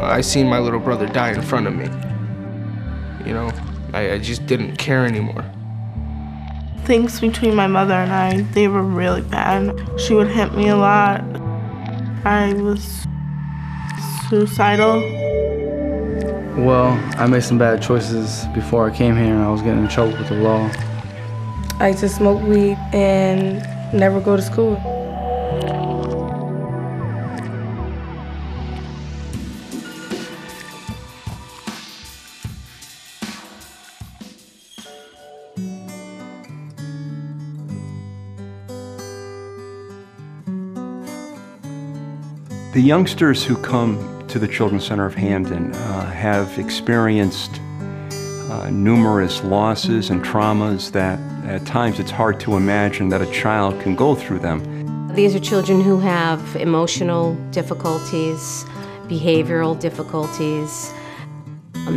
I seen my little brother die in front of me. I just didn't care anymore. Things between my mother and I, they were really bad. She would hit me a lot. I was suicidal. Well, I made some bad choices before I came here, and I was getting in trouble with the law. I used to smoke weed and never go to school. The youngsters who come to the Children's Center of Hamden have experienced numerous losses and traumas that at times it's hard to imagine that a child can go through them. These are children who have emotional difficulties, behavioral difficulties.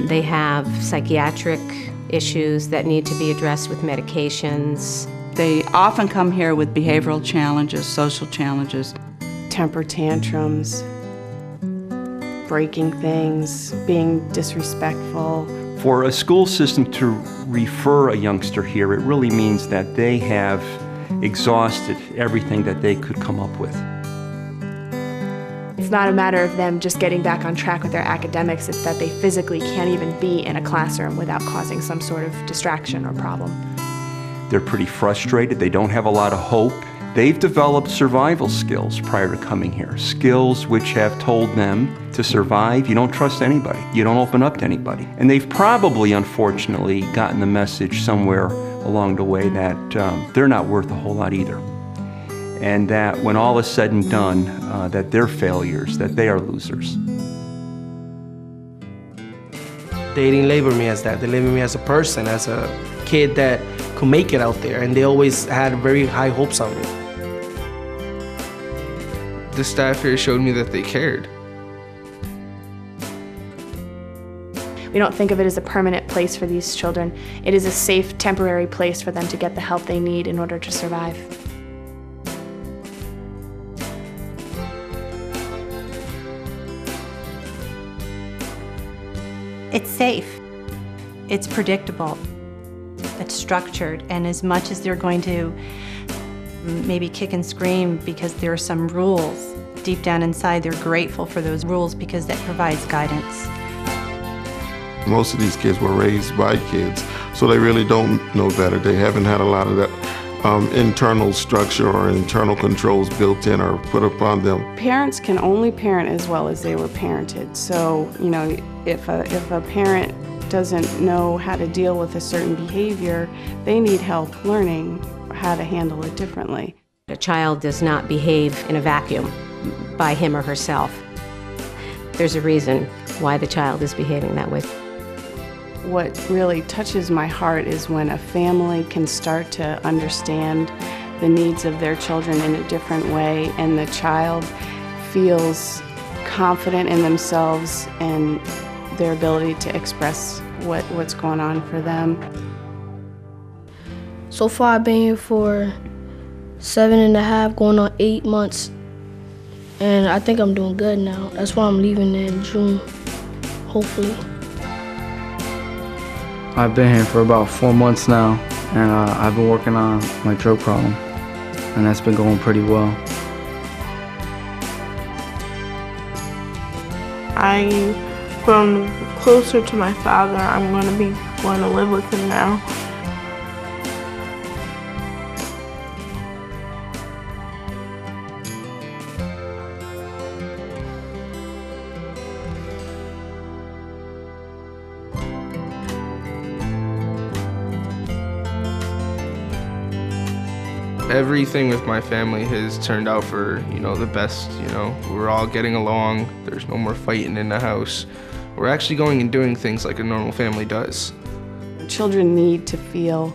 They have psychiatric issues that need to be addressed with medications. They often come here with behavioral challenges, social challenges. Temper tantrums, breaking things, being disrespectful. For a school system to refer a youngster here, it really means that they have exhausted everything that they could come up with. It's not a matter of them just getting back on track with their academics, it's that they physically can't even be in a classroom without causing some sort of distraction or problem. They're pretty frustrated, they don't have a lot of hope. They've developed survival skills prior to coming here, skills which have told them to survive. You don't trust anybody. You don't open up to anybody. And they've probably, unfortunately, gotten the message somewhere along the way that they're not worth a whole lot either. And that when all is said and done, that they're failures, that they are losers. They didn't label me as that. They labeled me as a person, as a kid that could make it out there, and they always had very high hopes on me. The staff here showed me that they cared. We don't think of it as a permanent place for these children. It is a safe, temporary place for them to get the help they need in order to survive. It's safe. It's predictable. It's structured, and as much as they're going to maybe kick and scream because there are some rules, deep down inside they're grateful for those rules because that provides guidance. Most of these kids were raised by kids, so they really don't know better. They haven't had a lot of that internal structure or internal controls built in or put upon them. Parents can only parent as well as they were parented. So, if a parent doesn't know how to deal with a certain behavior, they need help learning how to handle it differently. A child does not behave in a vacuum by him or herself. There's a reason why the child is behaving that way. What really touches my heart is when a family can start to understand the needs of their children in a different way, and the child feels confident in themselves and their ability to express what's going on for them. So far I've been here for 7.5, going on 8 months. And I think I'm doing good now. That's why I'm leaving in June, hopefully. I've been here for about 4 months now, and I've been working on my drug problem, and that's been going pretty well. I've grown closer to my father. I'm going to be going to live with him now. Everything with my family has turned out for, the best, We're all getting along. There's no more fighting in the house. We're actually going and doing things like a normal family does. Children need to feel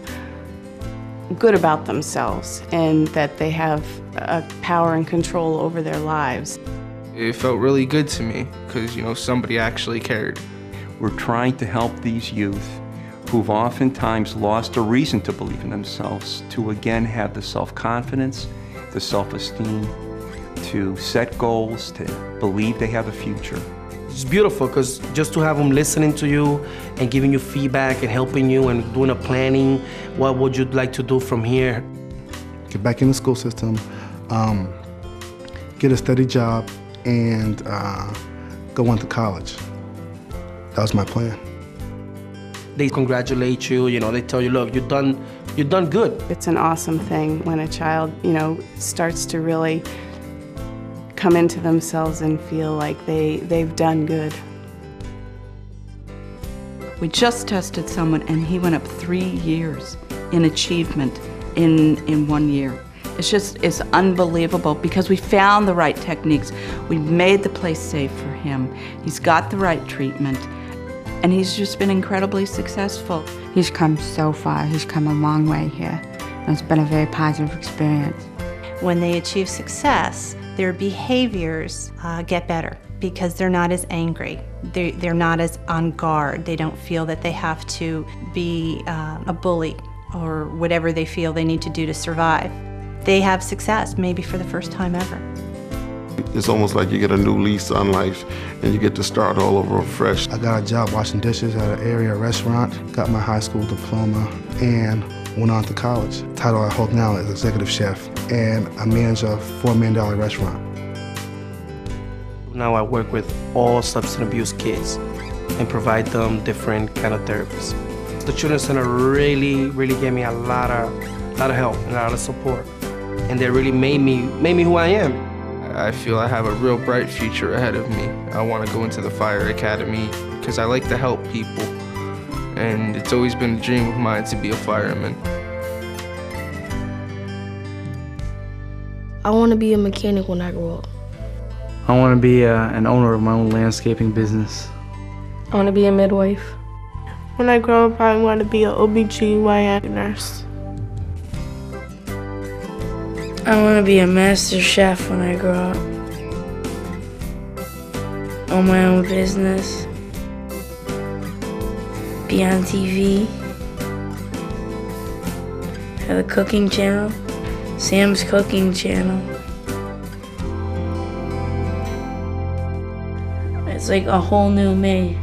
good about themselves and that they have power and control over their lives. It felt really good to me because, somebody actually cared. We're trying to help these youth who've oftentimes lost a reason to believe in themselves to again have the self-confidence, the self-esteem, to set goals, to believe they have a future. It's beautiful because just to have them listening to you and giving you feedback and helping you and doing a planning, what would you like to do from here? Get back in the school system, get a steady job, and go on to college. That was my plan. They congratulate you, they tell you, look, you've done good. It's an awesome thing when a child, starts to really come into themselves and feel like they've done good. We just tested someone and he went up 3 years in achievement in 1 year. It's unbelievable because we found the right techniques. We made the place safe for him. He's got the right treatment and he's just been incredibly successful. He's come so far. He's come a long way here. And it's been a very positive experience. When they achieve success, their behaviors get better because they're not as angry. They're not as on guard. They don't feel that they have to be a bully or whatever they feel they need to do to survive. They have success, maybe for the first time ever. It's almost like you get a new lease on life and you get to start all over fresh. I got a job washing dishes at an area restaurant, got my high school diploma, and went on to college. The title I hold now is executive chef, and I manage a $4 million restaurant. Now I work with all substance abuse kids and provide them different kind of therapies. The Children's Center really gave me a lot of help and a lot of support, and they really made me who I am. I feel I have a real bright future ahead of me. I want to go into the fire academy because I like to help people, and it's always been a dream of mine to be a fireman. I want to be a mechanic when I grow up. I want to be an owner of my own landscaping business. I want to be a midwife. When I grow up, I want to be an OBGYN nurse. I want to be a master chef when I grow up. Own my own business. Be on TV. Have a cooking channel. Sam's Cooking Channel. It's like a whole new me.